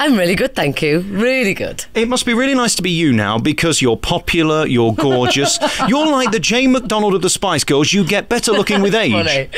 I'm really good, thank you. Really good. It must be really nice to be you now because you're popular, you're gorgeous. You're like the Jane McDonald of the Spice Girls. You get better looking with age. Funny.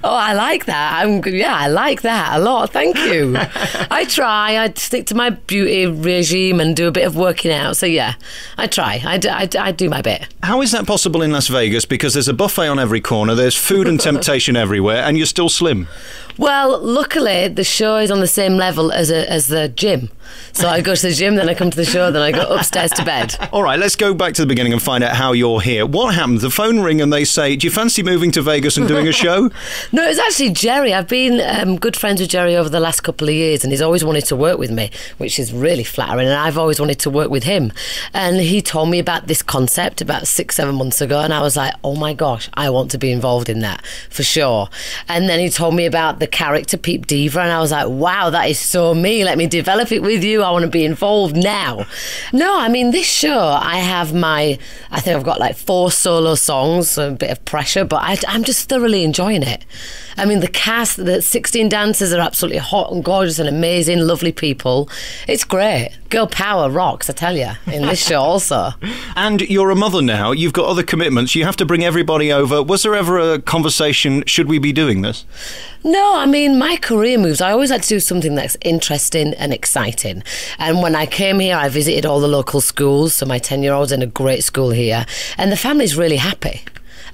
Oh, I like that. I like that a lot. Thank you. I try. I stick to my beauty regime and do a bit of working out. So yeah, I try. I do my bit. How is that possible in Las Vegas? Because there's a buffet on every corner, there's food and temptation everywhere, and you're still slim. Well, luckily, the show is on the same level as the gym. So I go to the gym, then I come to the show, then I go upstairs to bed. All right, let's go back to the beginning and find out how you're here. What happened? The phone ring and they say, do you fancy moving to Vegas and doing a show? No, it's actually Jerry. I've been good friends with Jerry over the last couple of years, and he's always wanted to work with me, which is really flattering, and I've always wanted to work with him. And he told me about this concept about 6-7 months ago, and I was like, oh my gosh, I want to be involved in that, for sure. And then he told me about the character Peep Diva, and I was like, wow, that is so me. Let me develop it with you. I want to be involved now. No, I mean, this show, I think I've got like 4 solo songs, so a bit of pressure, but I'm just thoroughly enjoying it. I mean, the cast, the 16 dancers are absolutely hot and gorgeous and amazing, lovely people. It's great. Girl power rocks, I tell you, in this show also. And you're a mother now. You've got other commitments. You have to bring everybody over. Was there ever a conversation, should we be doing this? No, I mean, my career moves, I always like to do something that's interesting and exciting. And when I came here, I visited all the local schools. So my 10-year-old's in a great school here. And the family's really happy.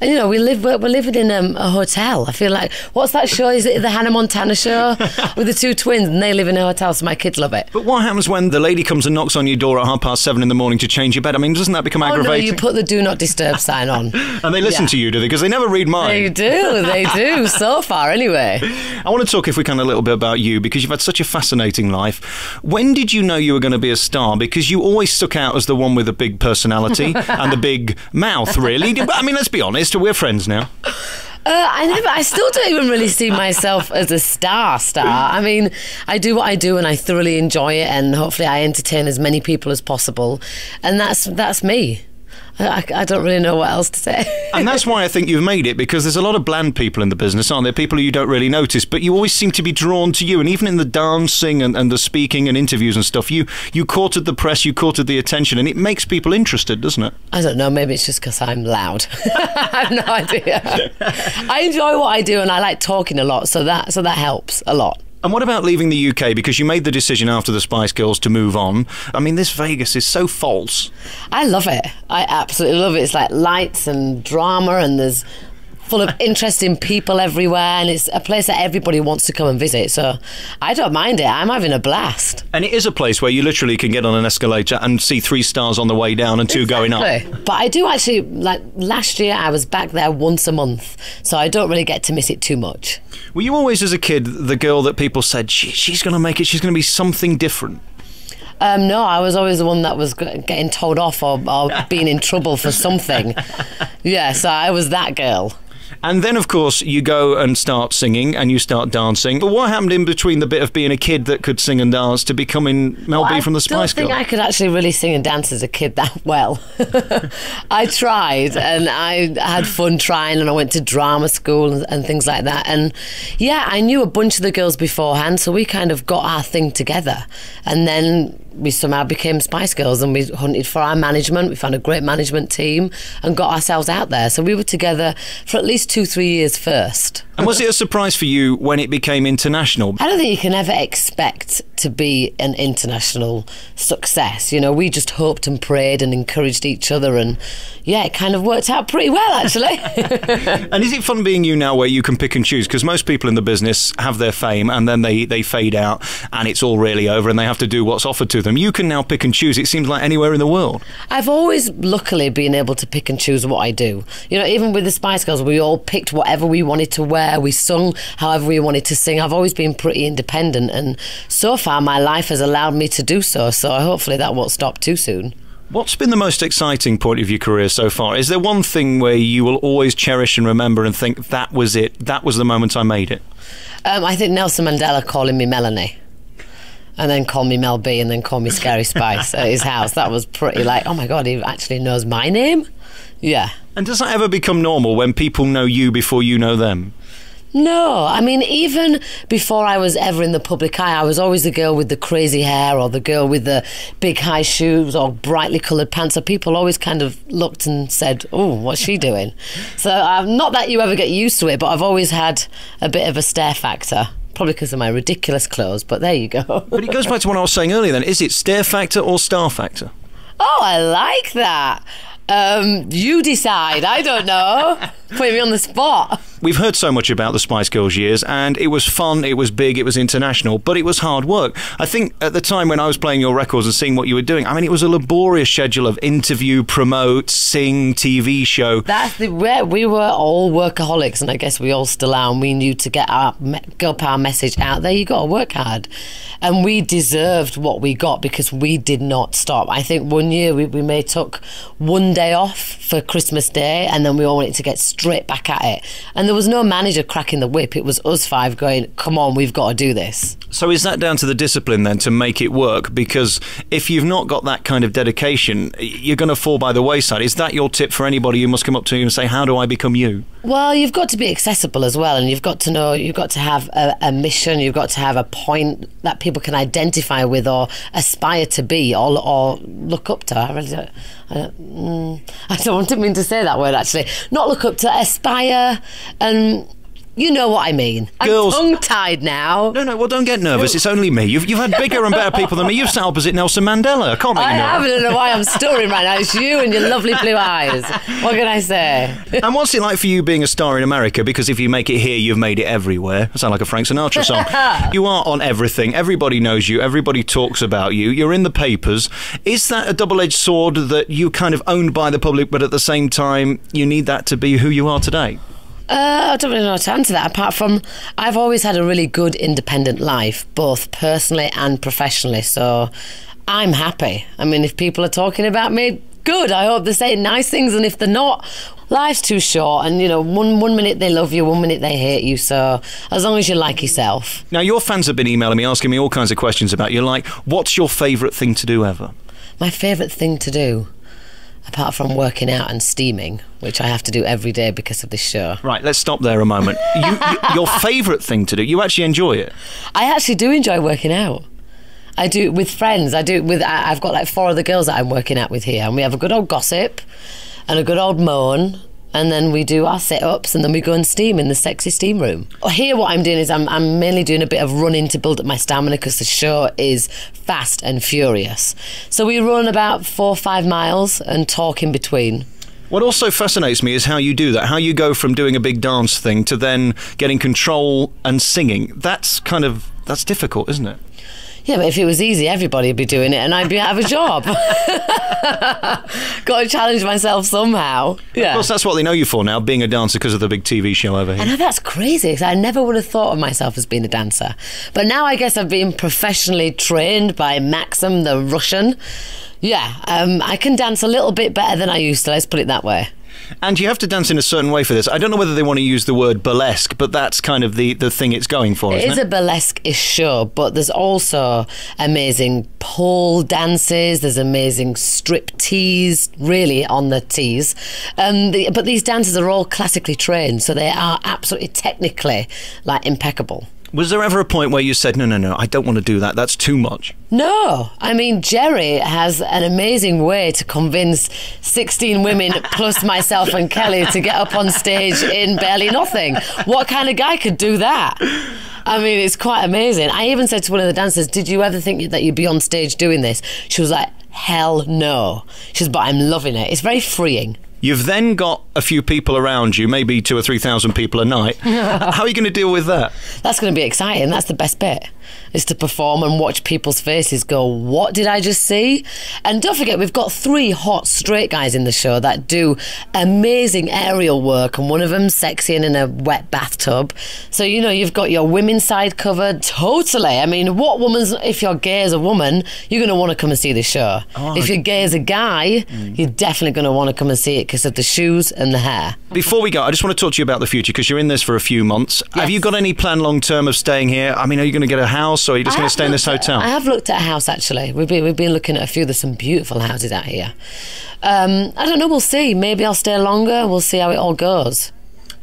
And, you know, we're living in a hotel. I feel like, what's that show? Is it the Hannah Montana show with the 2 twins? And they live in a hotel, so my kids love it. But what happens when the lady comes and knocks on your door at 7:30 in the morning to change your bed? I mean, doesn't that become aggravating? Oh, no, you put the do not disturb sign on. And they listen to you, do they? Because they never read mine. They do, so far anyway. I want to talk, if we can, a little bit about you, because you've had such a fascinating life. When did you know you were going to be a star? Because you always stuck out as the one with the big personality and the big mouth, really. I mean, let's be honest, we're friends now. I still don't even really see myself as a star. I mean, I do what I do and I thoroughly enjoy it, and hopefully I entertain as many people as possible, and that's me. I don't really know what else to say. And that's why I think you've made it, because there's a lot of bland people in the business, aren't there? People who you don't really notice, but you always seem to be drawn to you. And even in the dancing and the speaking and interviews and stuff, you courted the press, you courted the attention, and it makes people interested, doesn't it? I don't know, maybe it's just because I'm loud. I have no idea. I enjoy what I do and I like talking a lot, so that helps a lot. And what about leaving the UK? Because you made the decision after the Spice Girls to move on. I mean, this Vegas is so false. I love it. I absolutely love it. It's like lights and drama, and there's full of interesting people everywhere, and it's a place that everybody wants to come and visit, so I don't mind it. I'm having a blast. And it is a place where you literally can get on an escalator and see 3 stars on the way down and 2 going up. But I do actually, like last year I was back there once a month, so I don't really get to miss it too much. Were you always, as a kid, the girl that people said, she's going to make it, she's going to be something different? No, I was always the one that was getting told off or being in trouble for something. Yeah, so I was that girl. And then, of course, you go and start singing and you start dancing. But what happened in between the bit of being a kid that could sing and dance to becoming Mel B from the Spice Girls? I don't think I could actually really sing and dance as a kid that well. I tried, and I had fun trying, and I went to drama school and things like that. And yeah, I knew a bunch of the girls beforehand, so we kind of got our thing together. And then we somehow became Spice Girls, and we hunted for our management. We found a great management team and got ourselves out there. So we were together for at least 2-3 years first. And was it a surprise for you when it became international? I don't think you can ever expect to be an international success. You know, we just hoped and prayed and encouraged each other, and yeah, it kind of worked out pretty well, actually. And is it fun being you now, where you can pick and choose? Because most people in the business have their fame and then they fade out and it's all really over and they have to do what's offered to them. You can now pick and choose, it seems like, anywhere in the world. I've always, luckily, been able to pick and choose what I do. You know, even with the Spice Girls, we all picked whatever we wanted to wear. We sung however we wanted to sing. I've always been pretty independent, and so far my life has allowed me to do so, so hopefully that won't stop too soon. What's been the most exciting point of your career so far? Is there one thing where you will always cherish and remember and think, that was it, that was the moment I made it? I think Nelson Mandela calling me Melanie, and then call me Mel B, and then call me Scary Spice at his house. That was pretty like, oh my God, he actually knows my name? Yeah. And does that ever become normal when people know you before you know them? No, I mean, even before I was ever in the public eye, I was always the girl with the crazy hair or the girl with the big high shoes or brightly coloured pants. So people always kind of looked and said, oh, what's she doing? So not that you ever get used to it, but I've always had a bit of a stare factor. Probably because of my ridiculous clothes, but there you go. But it goes back to what I was saying earlier then. Is it stare factor or star factor? Oh, I like that. You decide. I don't know. Putting me on the spot. We've heard so much about the Spice Girls years, and it was fun, it was big, it was international, but it was hard work. I think at the time when I was playing your records and seeing what you were doing, I mean, it was a laborious schedule of interview, promote, sing, TV show. That's where we were all workaholics, and I guess we all still are, and we knew to get our message out there, you got to work hard. And we deserved what we got because we did not stop. I think one year we may took one day off for Christmas Day, and then we all wanted to get straight back at it. And there was no manager cracking the whip. It was us five going, come on, we've got to do this. So is that down to the discipline then to make it work? Because if you've not got that kind of dedication, you're going to fall by the wayside. Is that your tip for anybody who must come up to you and say, how do I become you? Well, you've got to be accessible as well, and you've got to know, you've got to have a mission, you've got to have a point that people can identify with or aspire to be or look up to. I don't mean to say that word, actually. Not look up to, aspire, and you know what I mean. Girls, I'm tongue-tied now. No, well, don't get nervous. It's only me. You've had bigger and better people than me. You've sat opposite Nelson Mandela. I can't make you know. I don't know why I'm stuttering right now. It's you and your lovely blue eyes. What can I say? And what's it like for you being a star in America? Because if you make it here, you've made it everywhere. I sound like a Frank Sinatra song. You are on everything. Everybody knows you. Everybody talks about you. You're in the papers. Is that a double-edged sword that you kind of owned by the public, but at the same time, you need that to be who you are today? I don't really know how to answer that, apart from I've always had a really good independent life, both personally and professionally, so I'm happy. I mean, if people are talking about me, good. I hope they're saying nice things, and if they're not, life's too short, and, you know, one minute they love you, one minute they hate you, so as long as you like yourself. Now, your fans have been emailing me, asking me all kinds of questions about you, like, what's your favourite thing to do ever? My favourite thing to do? Apart from working out and steaming, which I have to do every day because of this show. Right, let's stop there a moment. Your favourite thing to do, you actually enjoy it? I actually do enjoy working out. I do it with friends. I've got like 4 other girls that I'm working out with here, and we have a good old gossip and a good old moan, and then we do our sit-ups, and then we go and steam in the sexy steam room. Here what I'm doing is I'm mainly doing a bit of running to build up my stamina because the show is fast and furious. So we run about 4 or 5 miles and talk in between. What also fascinates me is how you do that, how you go from doing a big dance thing to then getting control and singing. That's difficult, isn't it? Yeah, but if it was easy, everybody would be doing it and I'd be out of a job. Got to challenge myself somehow. Yeah. Of course, that's what they know you for now, being a dancer because of the big TV show over here. I know, that's crazy, because I never would have thought of myself as being a dancer. But now I guess I've been professionally trained by Maxim, the Russian. Yeah, I can dance a little bit better than I used to, let's put it that way. And you have to dance in a certain way for this. I don't know whether they want to use the word burlesque, but that's kind of the thing it's going for, isn't it? It is a burlesque-ish show, but there's also amazing pole dances, there's amazing strip tease, really on the tease. But these dancers are all classically trained, so they are absolutely technically like impeccable. Was there ever a point where you said, no, I don't want to do that, that's too much? No. I mean, Jerry has an amazing way to convince 16 women, plus myself and Kelly, to get up on stage in barely nothing. What kind of guy could do that? I mean, it's quite amazing. I even said to one of the dancers, did you ever think that you'd be on stage doing this? She was like, hell no. She says, but I'm loving it. It's very freeing. You've then got a few people around you, maybe 2,000 or 3,000 people a night. How are you going to deal with that? That's going to be exciting. That's the best bit, is to perform and watch people's faces go, what did I just see? And don't forget, we've got 3 hot straight guys in the show that do amazing aerial work, and one of them's sexy and in a wet bathtub. So, you know, you've got your women's side covered. Totally. I mean, if you're gay as a woman, you're going to want to come and see the show. Oh, if you're gay as a guy, you're definitely going to want to come and see it because of the shoes and the hair. Before we go, I just want to talk to you about the future, because you're in this for a few months. Yes. Have you got any plan long term of staying here? I mean, are you going to get a house, or are you just going to stay in this hotel? I have looked at a house, actually. We've been looking at a few. There's some beautiful houses out here. I don't know, we'll see. Maybe I'll stay longer. We'll see how it all goes.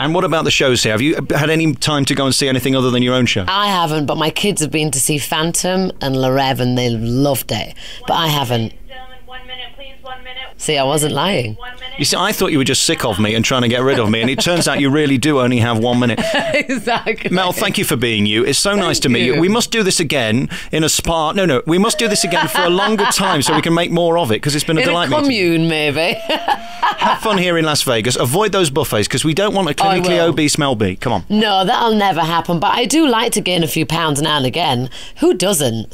And what about the shows here? Have you had any time to go and see anything other than your own show? I haven't, but my kids have been to see Phantom and La Rev, and they loved it. But I haven't. 1 minute, please, 1 minute. See, I wasn't lying. 1 minute. You see, I thought you were just sick of me and trying to get rid of me, and it turns out you really do only have 1 minute. Exactly. Mel, thank you for being you. It's so nice to meet you. you. We must do this again in a spa. No, we must do this again for a longer time so we can make more of it, because it's been a delight In a meeting you. commune, maybe. Have fun here in Las Vegas. Avoid those buffets, because we don't want a clinically will. obese Mel B. Come on. No, that'll never happen. But I do like to gain a few pounds now and again. Who doesn't?